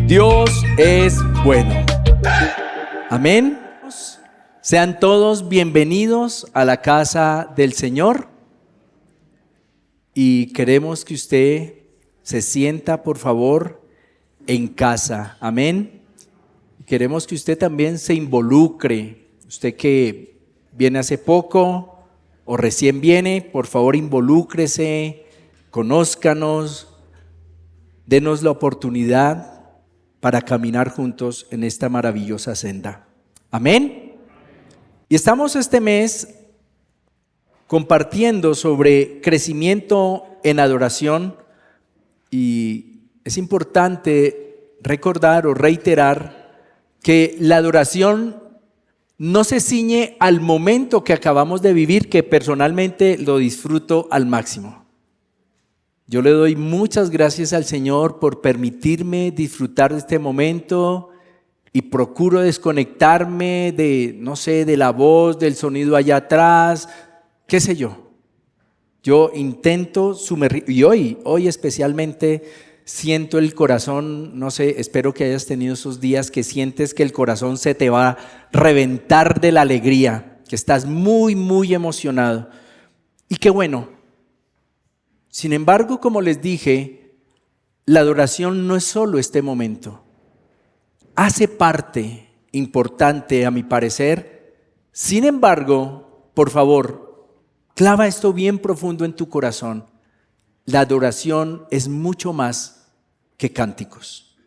Dios es bueno. Amén. Sean todos bienvenidos a la casa del Señor. Y queremos que usted se sienta, por favor, en casa. Amén. Queremos que usted también se involucre. Usted que viene hace poco o recién viene, por favor involúcrese, conózcanos, denos la oportunidad para caminar juntos en esta maravillosa senda. Amén. Y estamos este mes compartiendo sobre crecimiento en adoración, y es importante recordar o reiterar que la adoración no se ciñe al momento que acabamos de vivir, que personalmente lo disfruto al máximo. Yo le doy muchas gracias al Señor por permitirme disfrutar de este momento y procuro desconectarme de, no sé, de la voz, del sonido allá atrás, qué sé yo. Yo intento sumergir, y hoy especialmente siento el corazón, no sé, espero que hayas tenido esos días que sientes que el corazón se te va a reventar de la alegría, que estás muy, muy emocionado. Y qué bueno. Sin embargo, como les dije, la adoración no es solo este momento. Hace parte importante, a mi parecer. Sin embargo, por favor, clava esto bien profundo en tu corazón. La adoración es mucho más que cánticos.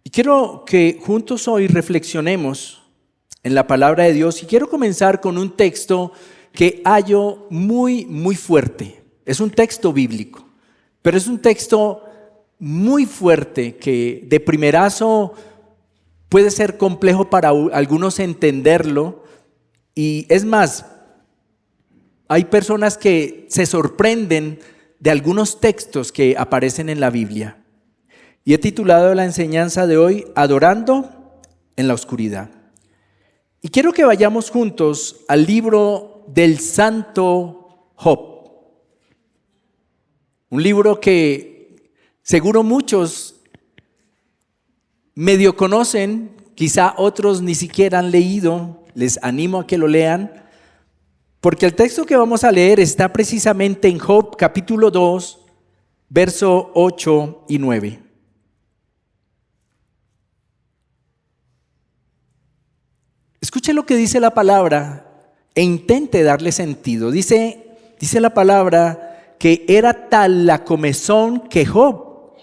Y quiero que juntos hoy reflexionemos en la palabra de Dios. Y quiero comenzar con un texto que hallo muy, muy fuerte. Es un texto bíblico, pero es un texto muy fuerte que de primerazo puede ser complejo para algunos entenderlo. Y es más, hay personas que se sorprenden de algunos textos que aparecen en la Biblia. Y he titulado la enseñanza de hoy, Adorando en la oscuridad. Y quiero que vayamos juntos al libro del santo Job. Un libro que seguro muchos medio conocen, quizá otros ni siquiera han leído. Les animo a que lo lean, porque el texto que vamos a leer está precisamente en Job capítulo 2, verso 8 y 9. Escuche lo que dice la palabra e intente darle sentido. Dice la palabra que era tal la comezón que Job,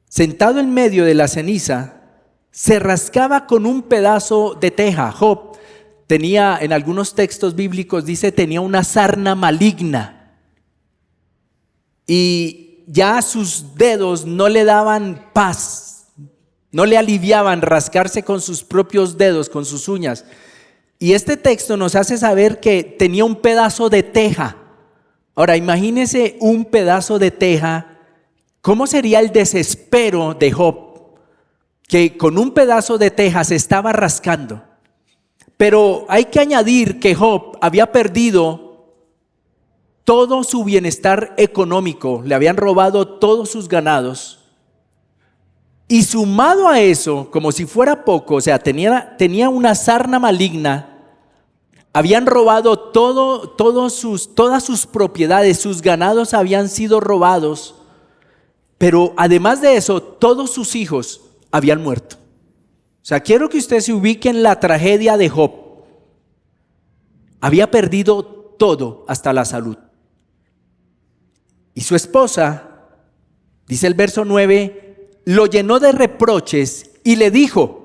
sentado en medio de la ceniza, se rascaba con un pedazo de teja. Job tenía, en algunos textos bíblicos dice, tenía una sarna maligna. Y ya sus dedos no le daban paz, no le aliviaban rascarse con sus propios dedos, con sus uñas. Y este texto nos hace saber que tenía un pedazo de teja. Ahora, imagínese un pedazo de teja. ¿Cómo sería el desespero de Job? Que con un pedazo de teja se estaba rascando. Pero hay que añadir que Job había perdido todo su bienestar económico. Le habían robado todos sus ganados. Y sumado a eso, como si fuera poco, o sea, tenía una sarna maligna. Habían robado todas sus propiedades, sus ganados habían sido robados, pero además de eso, todos sus hijos habían muerto. O sea, quiero que usted se ubique en la tragedia de Job. Había perdido todo, hasta la salud. Y su esposa, dice el verso 9, lo llenó de reproches y le dijo: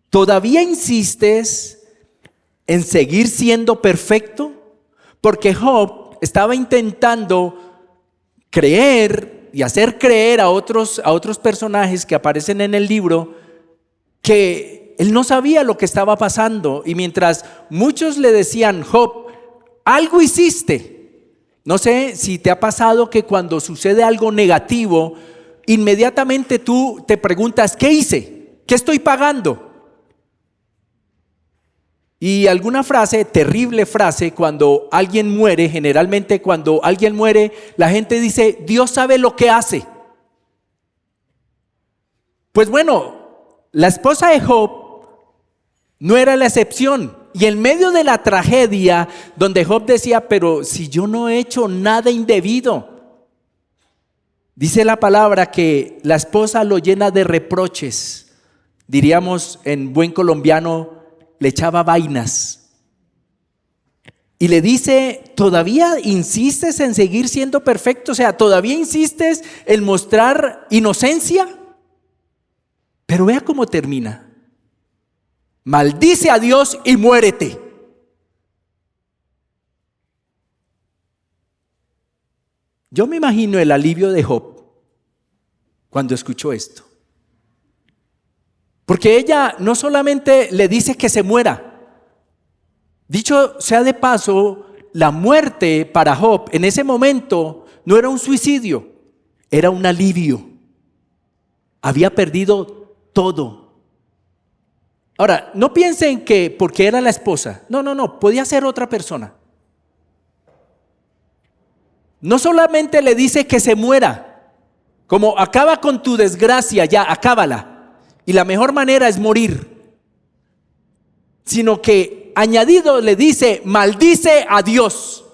¿todavía insistes en seguir siendo perfecto? Porque Job estaba intentando creer y hacer creer a otros personajes que aparecen en el libro que él no sabía lo que estaba pasando. Y mientras muchos le decían: Job, algo hiciste. No sé si te ha pasado que cuando sucede algo negativo, inmediatamente tú te preguntas: ¿qué hice? ¿Qué estoy pagando? Y alguna frase, terrible frase, cuando alguien muere, generalmente cuando alguien muere, la gente dice, Dios sabe lo que hace. Pues bueno, la esposa de Job no era la excepción. Y en medio de la tragedia, donde Job decía, pero si yo no he hecho nada indebido, dice la palabra que la esposa lo llena de reproches. Diríamos en buen colombiano, le echaba vainas. Y le dice, ¿todavía insistes en seguir siendo perfecto? O sea, ¿todavía insistes en mostrar inocencia? Pero vea cómo termina. Maldice a Dios y muérete. Yo me imagino el alivio de Job cuando escuchó esto. Porque ella no solamente le dice que se muera. Dicho sea de paso, la muerte para Job en ese momento no era un suicidio, era un alivio. Había perdido todo. Ahora, no piensen que porque era la esposa. No, podía ser otra persona. No solamente le dice que se muera, como acaba con tu desgracia, ya, acábala. Y la mejor manera es morir. Sino que añadido le dice, maldice a Dios.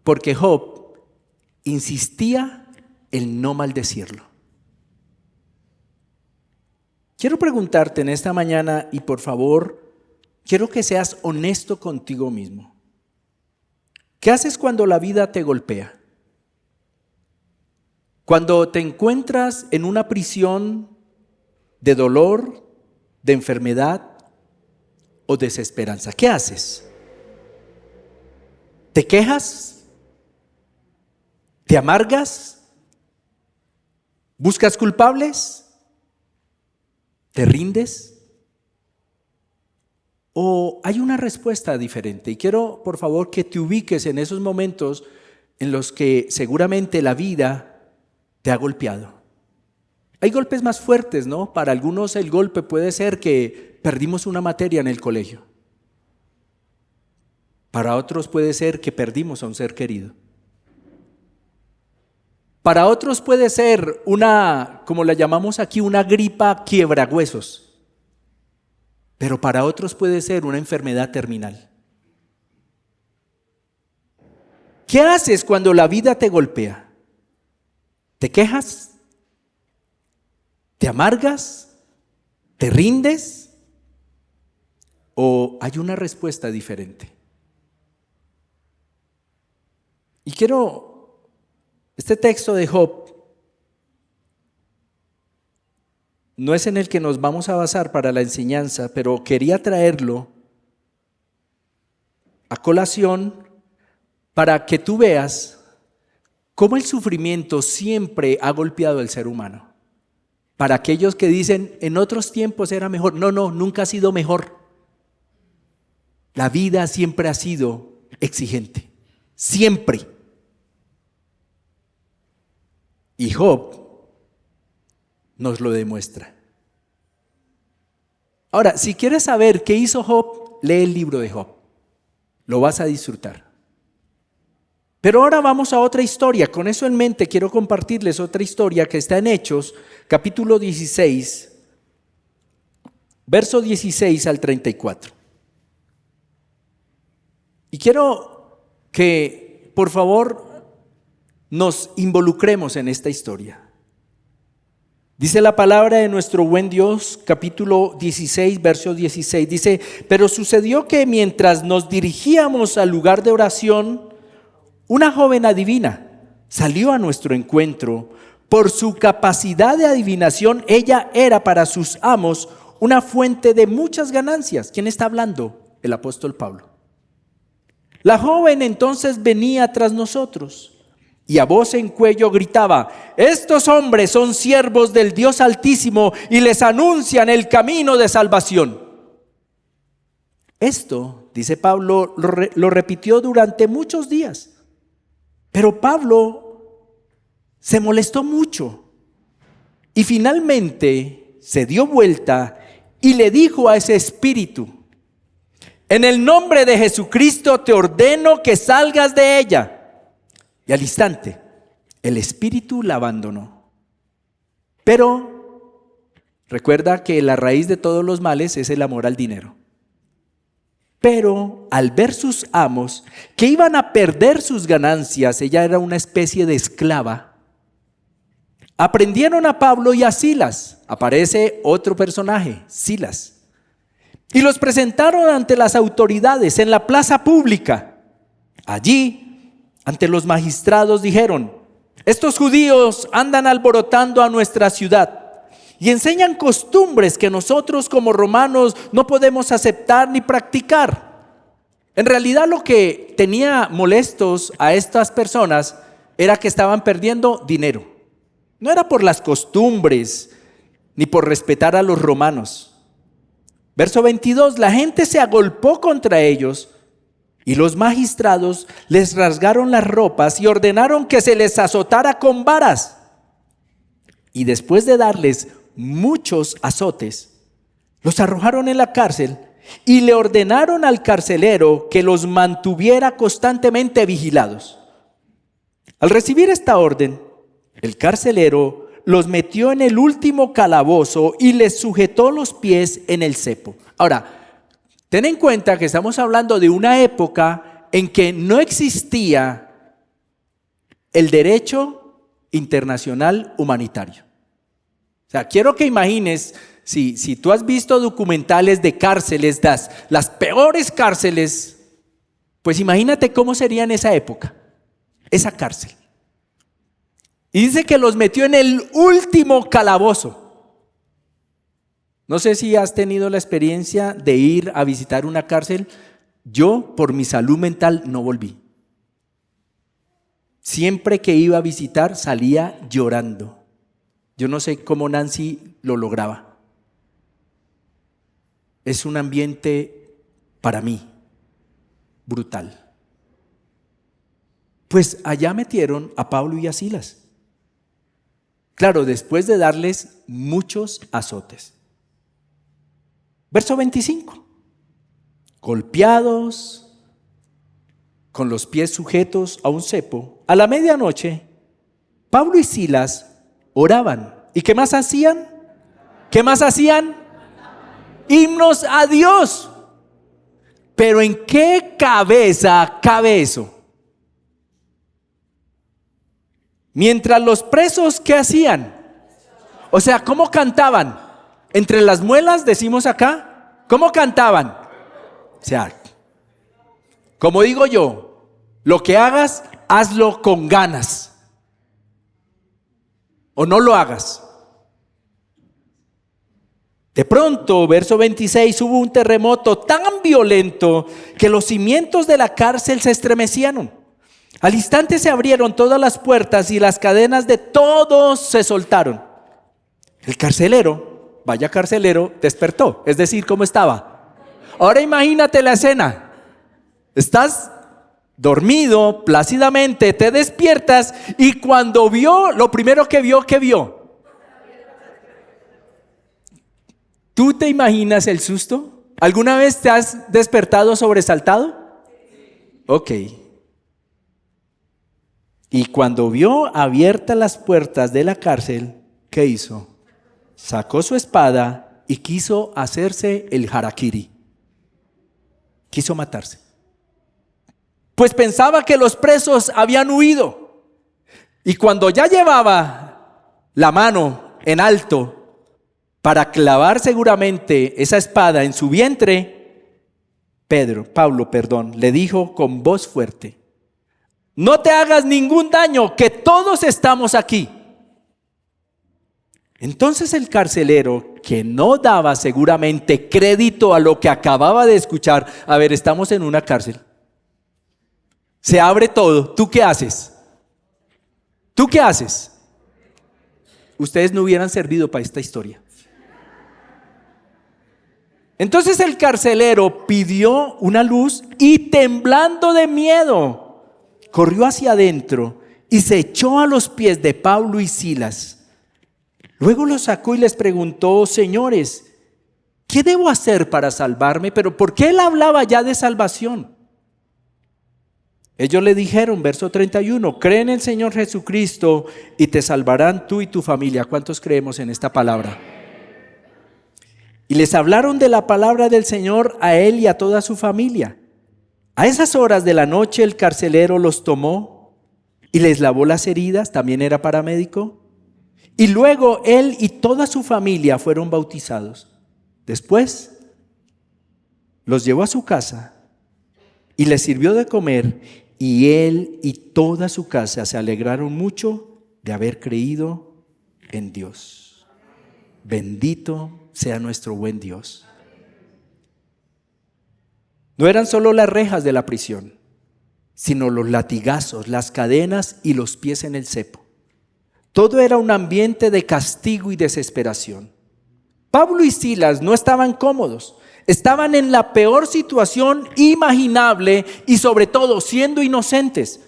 Porque Job insistía en no maldecirlo. Quiero preguntarte en esta mañana y por favor, quiero que seas honesto contigo mismo. ¿Qué haces cuando la vida te golpea? Cuando te encuentras en una prisión de dolor, de enfermedad o desesperanza, ¿qué haces? ¿Te quejas? ¿Te amargas? ¿Buscas culpables? ¿Te rindes? ¿O hay una respuesta diferente? Y quiero, por favor, que te ubiques en esos momentos en los que seguramente la vida te ha golpeado. Hay golpes más fuertes, ¿no? Para algunos el golpe puede ser que perdimos una materia en el colegio. Para otros puede ser que perdimos a un ser querido. Para otros puede ser una, como la llamamos aquí, una gripa quiebrahuesos. Pero para otros puede ser una enfermedad terminal. ¿Qué haces cuando la vida te golpea? ¿Te quejas? ¿Te amargas? ¿Te rindes? ¿O hay una respuesta diferente? Y este texto de Job no es en el que nos vamos a basar para la enseñanza, pero quería traerlo a colación para que tú veas cómo el sufrimiento siempre ha golpeado al ser humano. Para aquellos que dicen, en otros tiempos era mejor. No, nunca ha sido mejor. La vida siempre ha sido exigente. Siempre. Y Job nos lo demuestra. Ahora, si quieres saber qué hizo Job, lee el libro de Job. Lo vas a disfrutar. Pero ahora vamos a otra historia. Con eso en mente quiero compartirles otra historia que está en Hechos, capítulo 16, verso 16 al 34. Y quiero que, por favor, nos involucremos en esta historia. Dice la palabra de nuestro buen Dios, capítulo 16, verso 16. Dice, pero sucedió que mientras nos dirigíamos al lugar de oración, una joven adivina salió a nuestro encuentro. Por su capacidad de adivinación, ella era para sus amos una fuente de muchas ganancias. ¿Quién está hablando? El apóstol Pablo. La joven entonces venía tras nosotros y a voz en cuello gritaba: estos hombres son siervos del Dios Altísimo y les anuncian el camino de salvación. Esto, dice Pablo, lo repitió durante muchos días. Pero Pablo se molestó mucho Y finalmente se dio vuelta y le dijo a ese espíritu: en el nombre de Jesucristo te ordeno que salgas de ella. Y al instante, el espíritu la abandonó. Pero recuerda que la raíz de todos los males es el amor al dinero. Pero al ver sus amos que iban a perder sus ganancias, ella era una especie de esclava, aprendieron a Pablo y a Silas. Aparece otro personaje, Silas. Y los presentaron ante las autoridades en la plaza pública. Allí, ante los magistrados, dijeron: estos judíos andan alborotando a nuestra ciudad y enseñan costumbres que nosotros como romanos no podemos aceptar ni practicar. En realidad lo que tenía molestos a estas personas era que estaban perdiendo dinero. No era por las costumbres ni por respetar a los romanos. Verso 22, la gente se agolpó contra ellos y los magistrados les rasgaron las ropas y ordenaron que se les azotara con varas. Y después de darles muchos azotes, los arrojaron en la cárcel y le ordenaron al carcelero que los mantuviera constantemente vigilados. Al recibir esta orden, el carcelero los metió en el último calabozo y les sujetó los pies en el cepo. Ahora, ten en cuenta que estamos hablando de una época en que no existía el derecho internacional humanitario. O sea, quiero que imagines, si tú has visto documentales de cárceles, las peores cárceles, pues imagínate cómo sería en esa época, esa cárcel. Y dice que los metió en el último calabozo. No sé si has tenido la experiencia de ir a visitar una cárcel. Yo, por mi salud mental, no volví. Siempre que iba a visitar, salía llorando. Yo no sé cómo Nancy lo lograba. Es un ambiente, para mí, brutal. Pues allá metieron a Pablo y a Silas. Claro, después de darles muchos azotes. Verso 25. Golpeados, con los pies sujetos a un cepo, a la medianoche, Pablo y Silas oraban. ¿Y qué más hacían? ¿Qué más hacían? Himnos a Dios. Pero ¿en qué cabeza cabe eso? Mientras los presos, ¿qué hacían? O sea, ¿cómo cantaban? Entre las muelas, decimos acá. ¿Cómo cantaban? O sea, como digo yo, lo que hagas, hazlo con ganas. O no lo hagas. De pronto, verso 26, hubo un terremoto tan violento que los cimientos de la cárcel se estremecieron. Al instante se abrieron todas las puertas y las cadenas de todos se soltaron. El carcelero, vaya carcelero, despertó. Es decir, ¿cómo estaba? Ahora imagínate la escena. Estás dormido plácidamente, te despiertas y cuando vio, lo primero que vio, ¿qué vio? ¿Tú te imaginas el susto? ¿Alguna vez te has despertado sobresaltado? Ok. Y cuando vio abiertas las puertas de la cárcel, ¿qué hizo? Sacó su espada y quiso hacerse el harakiri. Quiso matarse. Pues pensaba que los presos habían huido. Y cuando ya llevaba la mano en alto para clavar seguramente esa espada en su vientre, Pablo, le dijo con voz fuerte: no te hagas ningún daño, que todos estamos aquí. Entonces el carcelero, que no daba seguramente crédito a lo que acababa de escuchar, a ver, estamos en una cárcel, se abre todo, ¿tú qué haces? ¿Tú qué haces? Ustedes no hubieran servido para esta historia. Entonces el carcelero pidió una luz y temblando de miedo, corrió hacia adentro y se echó a los pies de Pablo y Silas. Luego los sacó y les preguntó: señores, ¿qué debo hacer para salvarme? Pero ¿por qué él hablaba ya de salvación? Ellos le dijeron, verso 31, cree en el Señor Jesucristo y te salvarán tú y tu familia. ¿Cuántos creemos en esta palabra? Y les hablaron de la palabra del Señor a él y a toda su familia. A esas horas de la noche el carcelero los tomó y les lavó las heridas, también era paramédico. Y luego él y toda su familia fueron bautizados. Después los llevó a su casa y les sirvió de comer, y él y toda su casa se alegraron mucho de haber creído en Dios. Bendito sea nuestro buen Dios. No eran solo las rejas de la prisión, sino los latigazos, las cadenas y los pies en el cepo. Todo era un ambiente de castigo y desesperación. Pablo y Silas no estaban cómodos, estaban en la peor situación imaginable y sobre todo siendo inocentes.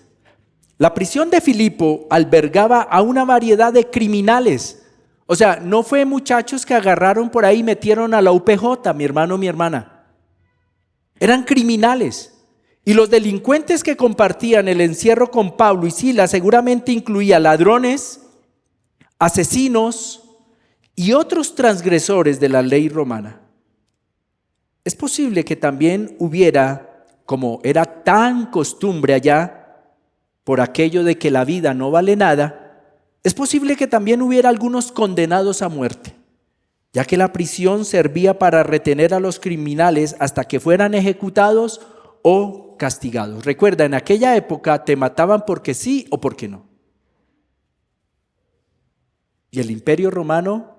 La prisión de Filipo albergaba a una variedad de criminales. O sea, no fue muchachos que agarraron por ahí y metieron a la UPJ, mi hermano, mi hermana. Eran criminales. Y los delincuentes que compartían el encierro con Pablo y Silas seguramente incluía ladrones, asesinos y otros transgresores de la ley romana. Es posible que también hubiera, como era tan costumbre allá, por aquello de que la vida no vale nada, es posible que también hubiera algunos condenados a muerte, ya que la prisión servía para retener a los criminales hasta que fueran ejecutados o castigados. Recuerda, en aquella época te mataban porque sí o porque no. Y el Imperio Romano,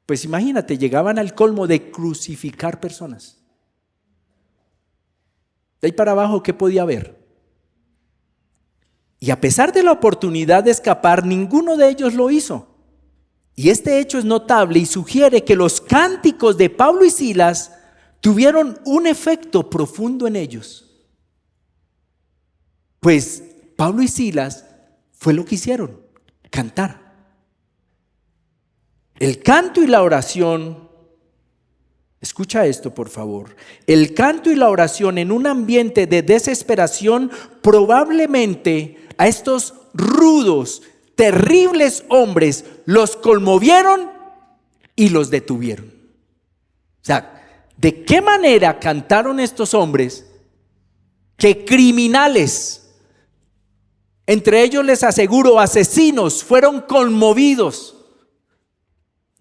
pues imagínate, llegaban al colmo de crucificar personas. De ahí para abajo, ¿qué podía haber? Y a pesar de la oportunidad de escapar, ninguno de ellos lo hizo. Y este hecho es notable y sugiere que los cánticos de Pablo y Silas tuvieron un efecto profundo en ellos. Pues Pablo y Silas fue lo que hicieron, cantar. El canto y la oración, escucha esto por favor, el canto y la oración en un ambiente de desesperación probablemente a estos rudos, terribles hombres los conmovieron y los detuvieron. O sea, ¿de qué manera cantaron estos hombres que criminales, entre ellos les aseguro asesinos, fueron conmovidos?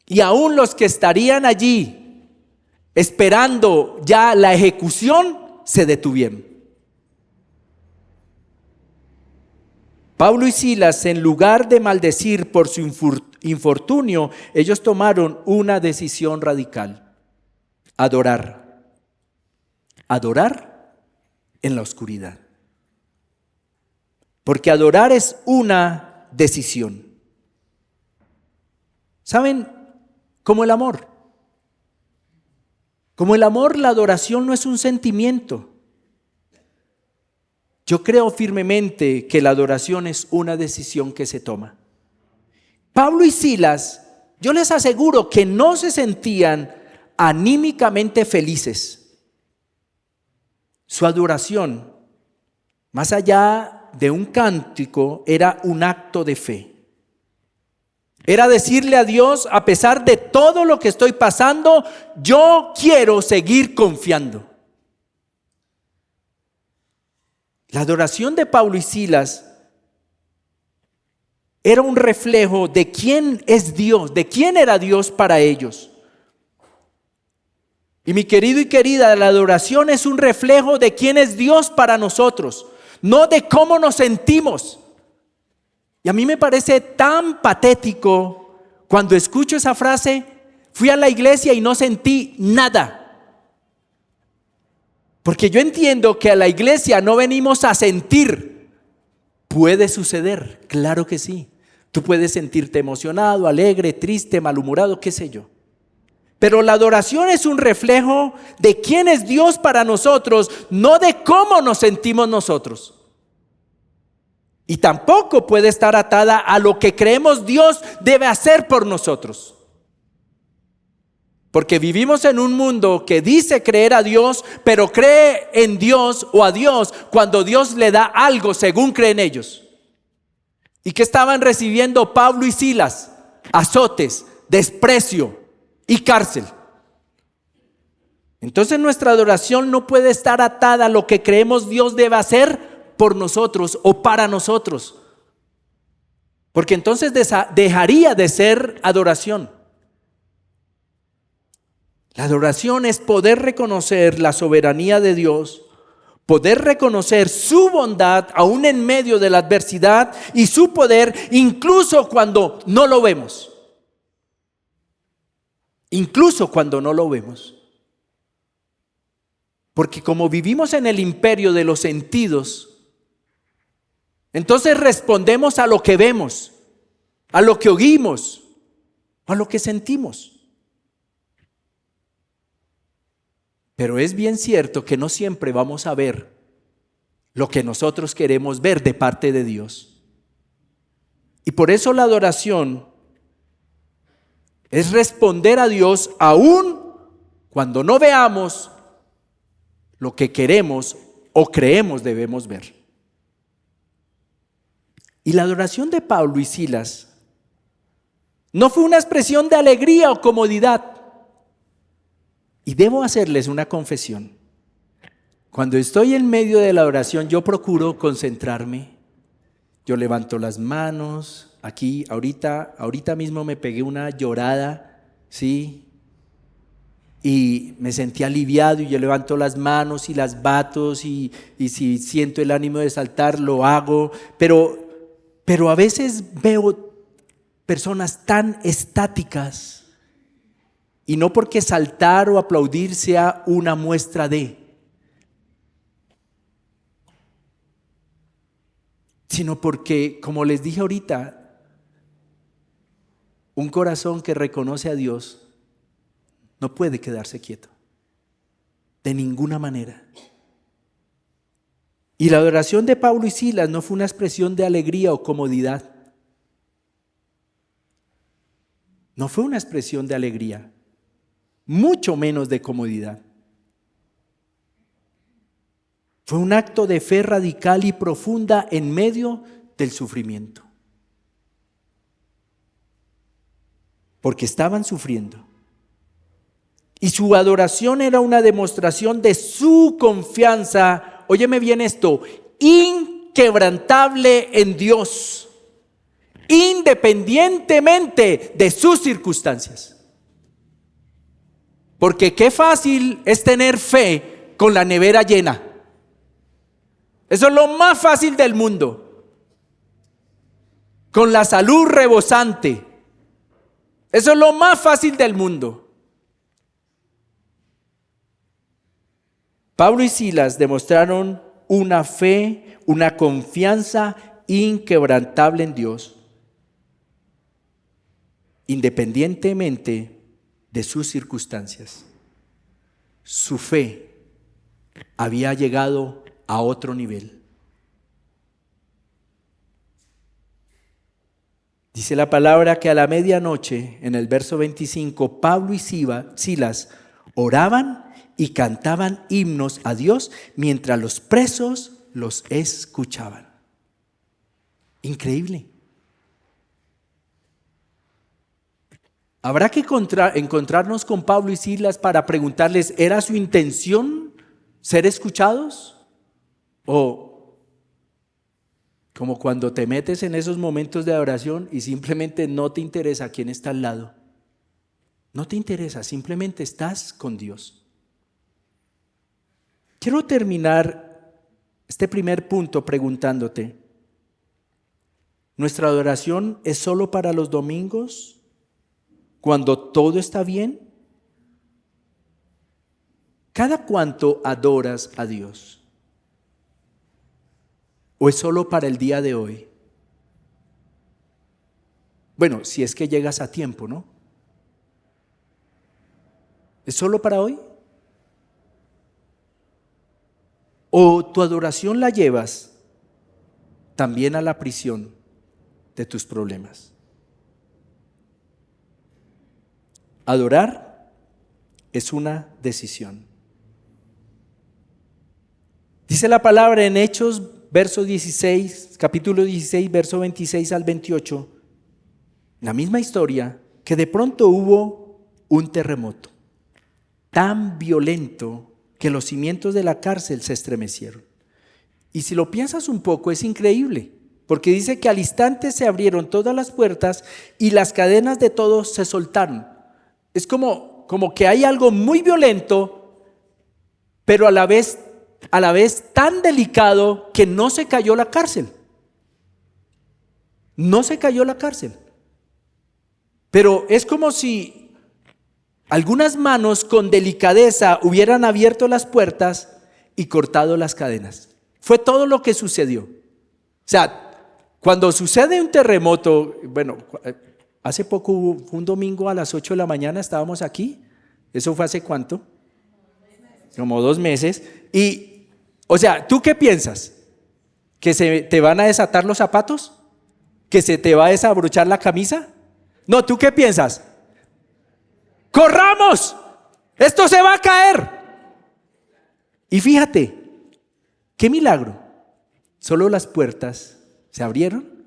Y aún los que estarían allí esperando ya la ejecución se detuvieron. Pablo y Silas, en lugar de maldecir por su infortunio, ellos tomaron una decisión radical: adorar. Adorar en la oscuridad. Porque adorar es una decisión. ¿Saben? Como el amor. Como el amor, la adoración no es un sentimiento. Yo creo firmemente que la adoración es una decisión que se toma. Pablo y Silas, yo les aseguro que no se sentían anímicamente felices. Su adoración, más allá de un cántico, era un acto de fe. Era decirle a Dios: a pesar de todo lo que estoy pasando, yo quiero seguir confiando. La adoración de Pablo y Silas era un reflejo de quién es Dios, de quién era Dios para ellos. Y mi querido y querida, la adoración es un reflejo de quién es Dios para nosotros, no de cómo nos sentimos. Y a mí me parece tan patético cuando escucho esa frase: fui a la iglesia y no sentí nada. Porque yo entiendo que a la iglesia no venimos a sentir. Puede suceder, claro que sí. Tú puedes sentirte emocionado, alegre, triste, malhumorado, qué sé yo. Pero la adoración es un reflejo de quién es Dios para nosotros, no de cómo nos sentimos nosotros. Y tampoco puede estar atada a lo que creemos Dios debe hacer por nosotros. Porque vivimos en un mundo que dice creer a Dios, pero cree en Dios o a Dios cuando Dios le da algo según creen ellos. ¿Y qué estaban recibiendo Pablo y Silas? Azotes, desprecio y cárcel. Entonces nuestra adoración no puede estar atada a lo que creemos Dios debe hacer por nosotros o para nosotros. Porque entonces dejaría de ser adoración. La adoración es poder reconocer la soberanía de Dios, poder reconocer su bondad aún en medio de la adversidad y su poder incluso cuando no lo vemos. Incluso cuando no lo vemos. Porque como vivimos en el imperio de los sentidos, entonces respondemos a lo que vemos, a lo que oímos, a lo que sentimos. Pero es bien cierto que no siempre vamos a ver lo que nosotros queremos ver de parte de Dios. Y por eso la adoración es responder a Dios aún cuando no veamos lo que queremos o creemos debemos ver. Y la adoración de Pablo y Silas no fue una expresión de alegría o comodidad. Y debo hacerles una confesión. Cuando estoy en medio de la oración, yo procuro concentrarme. Yo levanto las manos. Aquí, ahorita mismo me pegué una llorada, ¿sí? Y me sentí aliviado y yo levanto las manos y las bato y si siento el ánimo de saltar, lo hago. Pero a veces veo personas tan estáticas. Y no porque saltar o aplaudir sea una muestra de, sino porque, como les dije ahorita, un corazón que reconoce a Dios no puede quedarse quieto, de ninguna manera. Y la adoración de Pablo y Silas no fue una expresión de alegría o comodidad. No fue una expresión de alegría, mucho menos de comodidad. Fue un acto de fe radical y profunda en medio del sufrimiento. Porque estaban sufriendo. Y su adoración era una demostración de su confianza, óyeme bien esto, inquebrantable en Dios, independientemente de sus circunstancias. Porque qué fácil es tener fe con la nevera llena. Eso es lo más fácil del mundo. Con la salud rebosante. Eso es lo más fácil del mundo. Pablo y Silas demostraron una fe, una confianza inquebrantable en Dios, independientemente de sus circunstancias. Su fe había llegado a otro nivel. Dice la palabra que a la medianoche, en el verso 25, Pablo y Silas oraban y cantaban himnos a Dios mientras los presos los escuchaban. Increíble. Habrá que encontrarnos con Pablo y Silas para preguntarles, ¿era su intención ser escuchados? O como cuando te metes en esos momentos de adoración y simplemente no te interesa quién está al lado. No te interesa, simplemente estás con Dios. Quiero terminar este primer punto preguntándote, ¿nuestra adoración es solo para los domingos, cuando todo está bien? ¿Cada cuánto adoras a Dios? ¿O es solo para el día de hoy? Bueno, si es que llegas a tiempo, ¿no? ¿Es solo para hoy? ¿O tu adoración la llevas también a la prisión de tus problemas. Adorar es una decisión. Dice la palabra en Hechos, capítulo 16, verso 26 al 28, la misma historia, que de pronto hubo un terremoto tan violento que los cimientos de la cárcel se estremecieron. Y si lo piensas un poco, es increíble, porque dice que al instante se abrieron todas las puertas y las cadenas de todos se soltaron. Es como que hay algo muy violento, pero a la vez tan delicado que no se cayó la cárcel. No se cayó la cárcel. Pero es como si algunas manos con delicadeza hubieran abierto las puertas y cortado las cadenas. Fue todo lo que sucedió. O sea, cuando sucede un terremoto, bueno, hace poco un domingo a las 8 de la mañana estábamos aquí. ¿Eso fue hace cuánto? Como 2 meses. Y, o sea, ¿tú qué piensas? ¿Que se te van a desatar los zapatos? ¿Que se te va a desabrochar la camisa? No, ¿tú qué piensas? ¡Corramos! ¡Esto se va a caer! Y fíjate, qué milagro. Solo las puertas se abrieron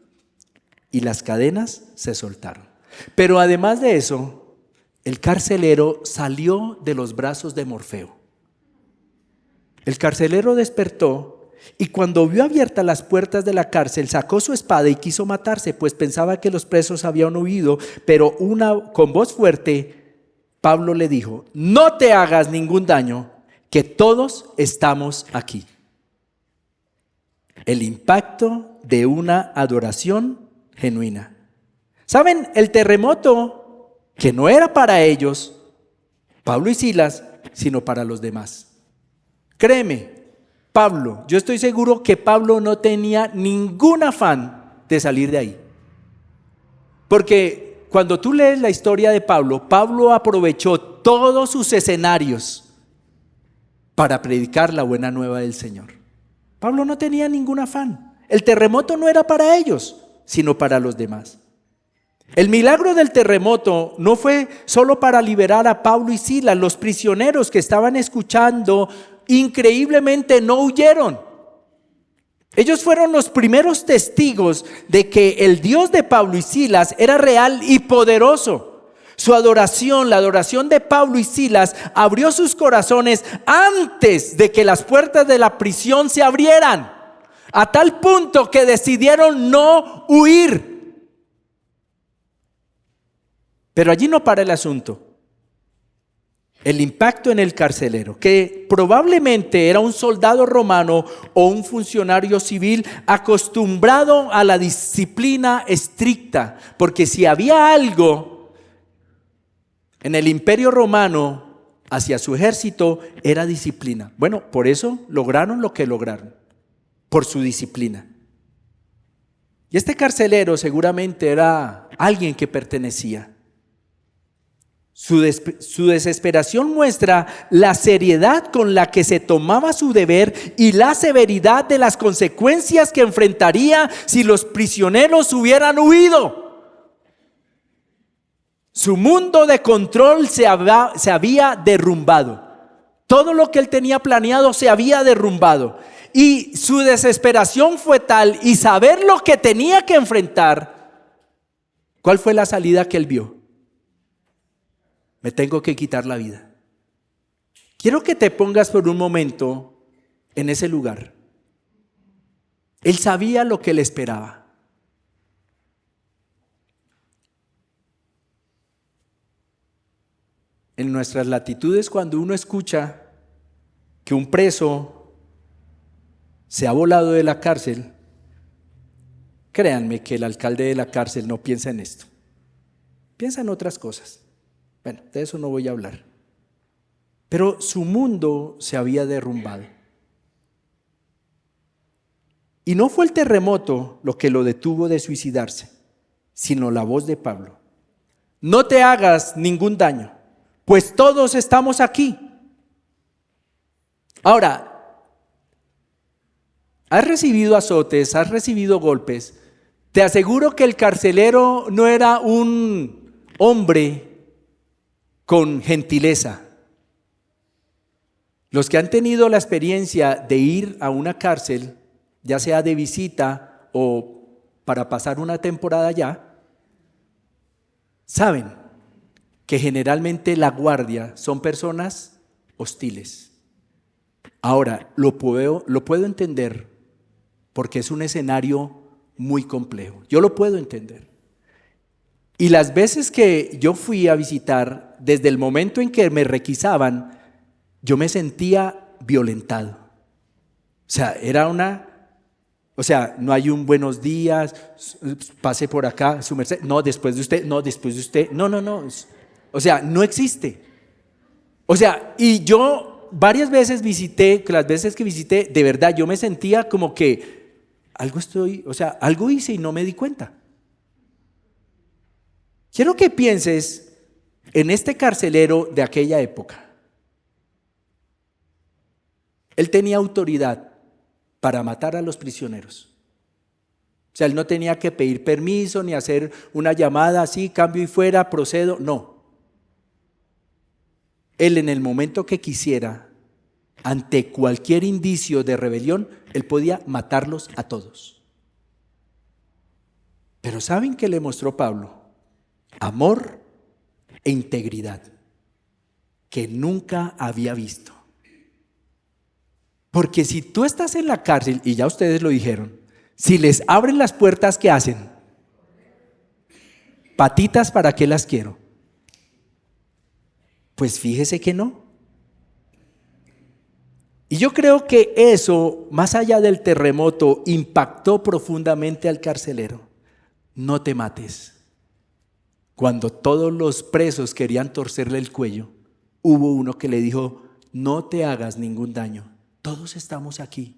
y las cadenas se soltaron. Pero además de eso, el carcelero salió de los brazos de Morfeo. El carcelero despertó y cuando vio abiertas las puertas de la cárcel, sacó su espada y quiso matarse, pues pensaba que los presos habían huido, pero con voz fuerte, Pablo le dijo: no te hagas ningún daño, que todos estamos aquí. El impacto de una adoración genuina. ¿Saben? El terremoto, que no era para ellos, Pablo y Silas, sino para los demás. Créeme, Pablo, yo estoy seguro que Pablo no tenía ningún afán de salir de ahí. Porque cuando tú lees la historia de Pablo, Pablo aprovechó todos sus escenarios para predicar la buena nueva del Señor. Pablo no tenía ningún afán. El terremoto no era para ellos, sino para los demás. El milagro del terremoto no fue solo para liberar a Pablo y Silas. Los prisioneros que estaban escuchando increíblemente no huyeron. Ellos fueron los primeros testigos de que el Dios de Pablo y Silas era real y poderoso. Su adoración, la adoración de Pablo y Silas, abrió sus corazones antes de que las puertas de la prisión se abrieran, a tal punto que decidieron no huir. Pero allí no para el asunto. El impacto en el carcelero, que probablemente era un soldado romano o un funcionario civil acostumbrado a la disciplina estricta, porque si había algo en el imperio romano hacia su ejército era disciplina. Bueno, por eso lograron lo que lograron, por su disciplina. Y este carcelero seguramente era alguien que pertenecía. Su desesperación muestra la seriedad con la que se tomaba su deber y la severidad de las consecuencias que enfrentaría si los prisioneros hubieran huido. Su mundo de control se había derrumbado. Todo lo que él tenía planeado se había derrumbado. Y su desesperación fue tal, y saber lo que tenía que enfrentar, ¿cuál fue la salida que él vio? Me tengo que quitar la vida. Quiero que te pongas por un momento en ese lugar. Él sabía lo que le esperaba. En nuestras latitudes, cuando uno escucha que un preso se ha volado de la cárcel, créanme que el alcalde de la cárcel no piensa en esto. Piensa en otras cosas. Bueno, de eso no voy a hablar. Pero su mundo se había derrumbado. Y no fue el terremoto lo que lo detuvo de suicidarse, sino la voz de Pablo. No te hagas ningún daño, pues todos estamos aquí. Ahora, has recibido azotes, has recibido golpes. Te aseguro que el carcelero no era un hombre con gentileza. Los que han tenido la experiencia de ir a una cárcel, ya sea de visita o para pasar una temporada allá, saben que generalmente la guardia son personas hostiles. Ahora, lo puedo entender porque es un escenario muy complejo. Yo lo puedo entender. Y las veces que yo fui a visitar, desde el momento en que me requisaban, yo me sentía violentado. O sea, no hay un buenos días, pase por acá, su merced, no, después de usted, no, después de usted, no. O sea, no existe. O sea, y yo varias veces las veces que visité, de verdad, yo me sentía como que algo hice y no me di cuenta. Quiero que pienses en este carcelero de aquella época. Él tenía autoridad para matar a los prisioneros. O sea, él no tenía que pedir permiso ni hacer una llamada así, cambio y fuera, procedo, no. Él en el momento que quisiera, ante cualquier indicio de rebelión, él podía matarlos a todos. Pero ¿saben qué le mostró Pablo? Amor e integridad que nunca había visto. Porque si tú estás en la cárcel, y ya ustedes lo dijeron, si les abren las puertas, ¿qué hacen? Patitas, ¿para qué las quiero? Pues fíjese que no. Y yo creo que eso, más allá del terremoto, impactó profundamente al carcelero. No te mates. Cuando todos los presos querían torcerle el cuello, hubo uno que le dijo, no te hagas ningún daño. Todos estamos aquí.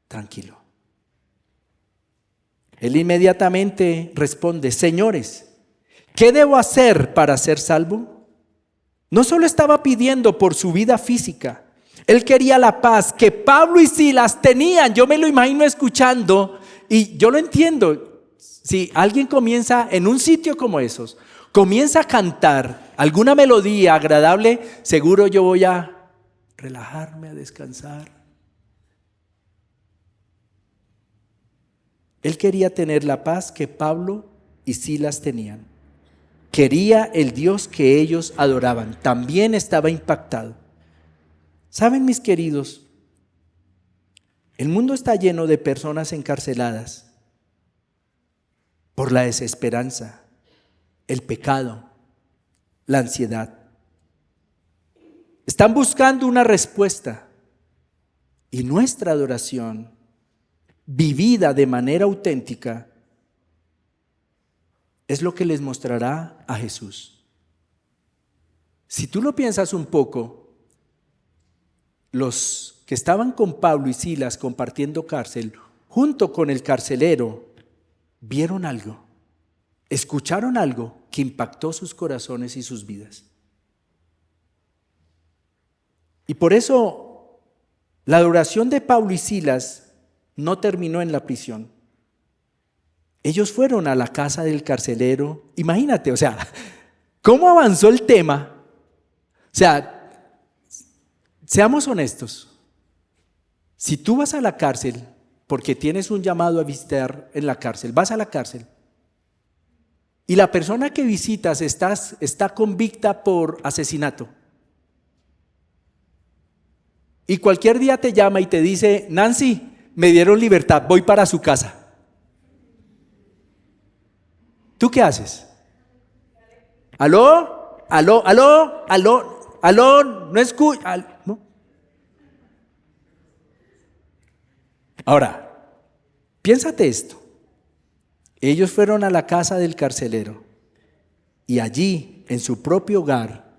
Tranquilo. Él inmediatamente responde, señores, ¿qué debo hacer para ser salvo? No solo estaba pidiendo por su vida física, él quería la paz que Pablo y Silas tenían. Yo me lo imagino escuchando y yo lo entiendo. Si alguien comienza en un sitio como esos, comienza a cantar alguna melodía agradable, seguro yo voy a relajarme, a descansar. Él quería tener la paz que Pablo y Silas tenían. Quería el Dios que ellos adoraban. También estaba impactado. ¿Saben, mis queridos? El mundo está lleno de personas encarceladas por la desesperanza, el pecado, la ansiedad. Están buscando una respuesta y nuestra adoración, vivida de manera auténtica, es lo que les mostrará a Jesús. Si tú lo piensas un poco, los que estaban con Pablo y Silas compartiendo cárcel, junto con el carcelero, vieron algo, escucharon algo que impactó sus corazones y sus vidas. Y por eso la adoración de Pablo y Silas no terminó en la prisión. Ellos fueron a la casa del carcelero. Imagínate, o sea, ¿cómo avanzó el tema? O sea, seamos honestos. Si tú vas a la cárcel porque tienes un llamado a visitar en la cárcel, vas a la cárcel y la persona que visitas está convicta por asesinato. Y cualquier día te llama y te dice, Nancy, me dieron libertad, voy para su casa. ¿Tú qué haces? ¿Aló? ¿Aló? ¿Aló? ¿Aló? ¿Aló? ¿No escucha? ¿No? Ahora, piénsate esto. Ellos fueron a la casa del carcelero y allí, en su propio hogar,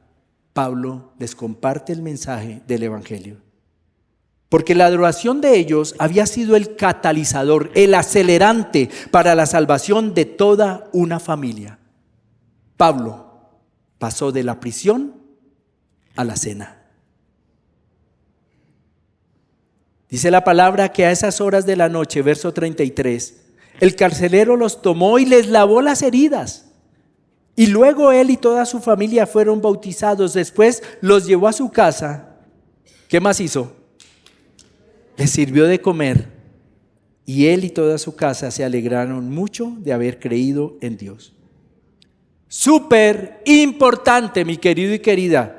Pablo les comparte el mensaje del Evangelio. Porque la adoración de ellos había sido el catalizador, el acelerante para la salvación de toda una familia. Pablo pasó de la prisión a la cena. Dice la palabra que a esas horas de la noche, verso 33, el carcelero los tomó y les lavó las heridas. Y luego él y toda su familia fueron bautizados. Después los llevó a su casa. ¿Qué más hizo? Les sirvió de comer. Y él y toda su casa se alegraron mucho de haber creído en Dios. Súper importante, mi querido y querida.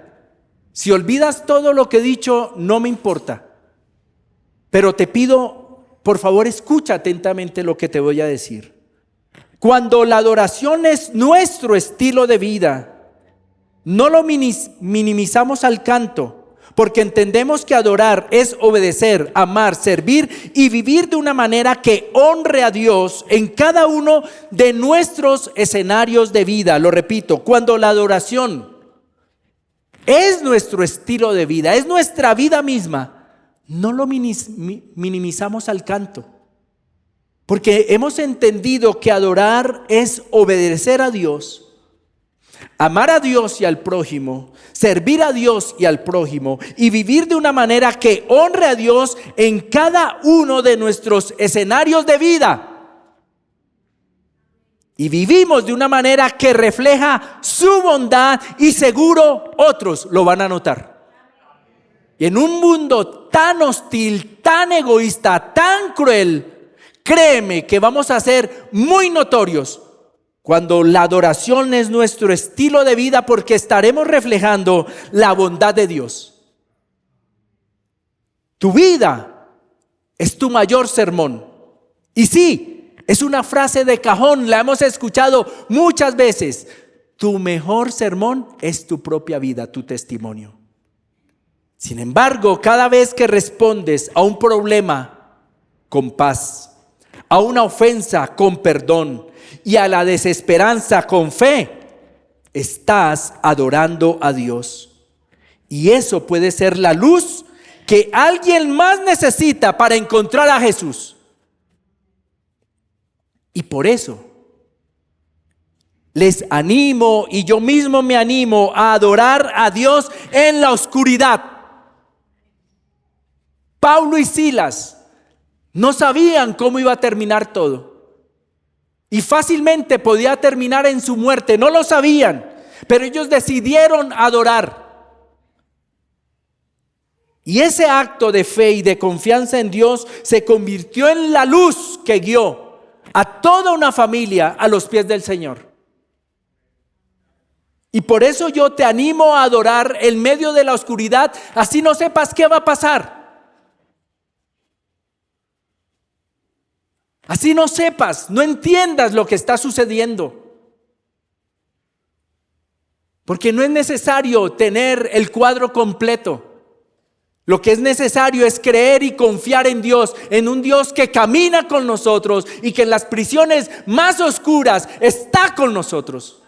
Si olvidas todo lo que he dicho, no me importa. Pero te pido, por favor, escucha atentamente lo que te voy a decir. Cuando la adoración es nuestro estilo de vida, no lo minimizamos al canto, porque entendemos que adorar es obedecer, amar, servir y vivir de una manera que honre a Dios en cada uno de nuestros escenarios de vida. Lo repito, cuando la adoración es nuestro estilo de vida, es nuestra vida misma, no lo minimizamos al canto. Porque hemos entendido que adorar es obedecer a Dios, amar a Dios y al prójimo, servir a Dios y al prójimo y vivir de una manera que honre a Dios en cada uno de nuestros escenarios de vida. Y vivimos de una manera que refleja su bondad y seguro otros lo van a notar. Y en un mundo tan hostil, tan egoísta, tan cruel, créeme que vamos a ser muy notorios cuando la adoración es nuestro estilo de vida, porque estaremos reflejando la bondad de Dios. Tu vida es tu mayor sermón. Y sí, es una frase de cajón, la hemos escuchado muchas veces. Tu mejor sermón es tu propia vida, tu testimonio. Sin embargo, cada vez que respondes a un problema con paz, a una ofensa con perdón y a la desesperanza con fe, estás adorando a Dios. Y eso puede ser la luz que alguien más necesita para encontrar a Jesús. Y por eso les animo, y yo mismo me animo, a adorar a Dios en la oscuridad. Pablo y Silas no sabían cómo iba a terminar todo. Y fácilmente podía terminar en su muerte. No lo sabían, pero ellos decidieron adorar. Y ese acto de fe y de confianza en Dios se convirtió en la luz que guió a toda una familia a los pies del Señor. Y por eso yo te animo a adorar en medio de la oscuridad, así no sepas qué va a pasar. Así no sepas, no entiendas lo que está sucediendo. Porque no es necesario tener el cuadro completo. Lo que es necesario es creer y confiar en Dios, en un Dios que camina con nosotros y que en las prisiones más oscuras está con nosotros.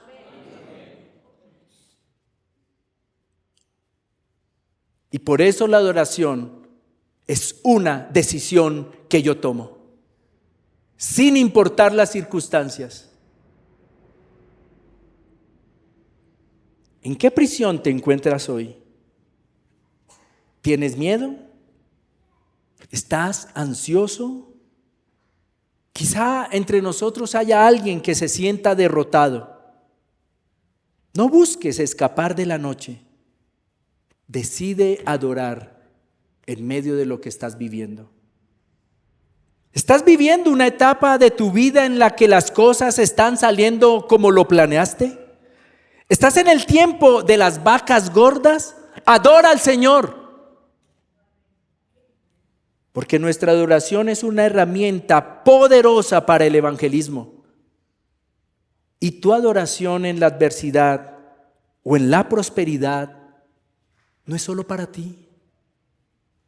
Y por eso la adoración es una decisión que yo tomo, sin importar las circunstancias. ¿En qué prisión te encuentras hoy? ¿Tienes miedo? ¿Estás ansioso? Quizá entre nosotros haya alguien que se sienta derrotado. No busques escapar de la noche. Decide adorar en medio de lo que estás viviendo. ¿Estás viviendo una etapa de tu vida en la que las cosas están saliendo como lo planeaste? ¿Estás en el tiempo de las vacas gordas? Adora al Señor. Porque nuestra adoración es una herramienta poderosa para el evangelismo. Y tu adoración en la adversidad o en la prosperidad no es solo para ti.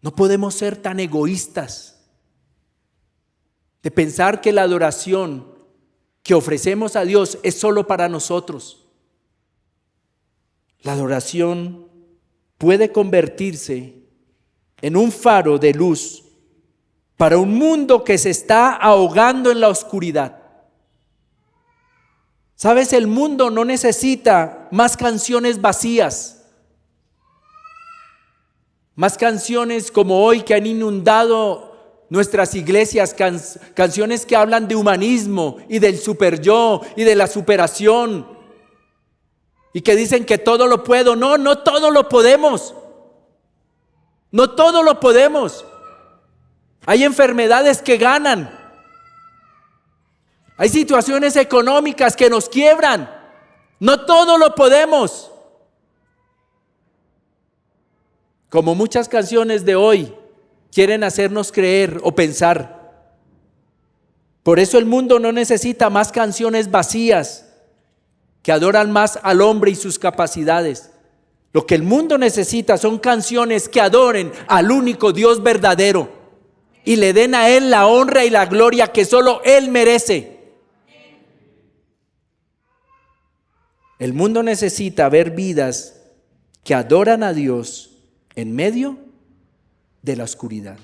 No podemos ser tan egoístas de pensar que la adoración que ofrecemos a Dios es solo para nosotros. La adoración puede convertirse en un faro de luz para un mundo que se está ahogando en la oscuridad. ¿Sabes? El mundo no necesita más canciones vacías. Más canciones como hoy que han inundado nuestras iglesias, canciones que hablan de humanismo y del super yo y de la superación y que dicen que todo lo puedo. No, no todo lo podemos. No todo lo podemos. Hay enfermedades que ganan. Hay situaciones económicas que nos quiebran. No todo lo podemos. Como muchas canciones de hoy quieren hacernos creer o pensar. Por eso el mundo no necesita más canciones vacías que adoran más al hombre y sus capacidades. Lo que el mundo necesita son canciones que adoren al único Dios verdadero y le den a Él la honra y la gloria que solo Él merece. El mundo necesita ver vidas que adoran a Dios en medio de la oscuridad.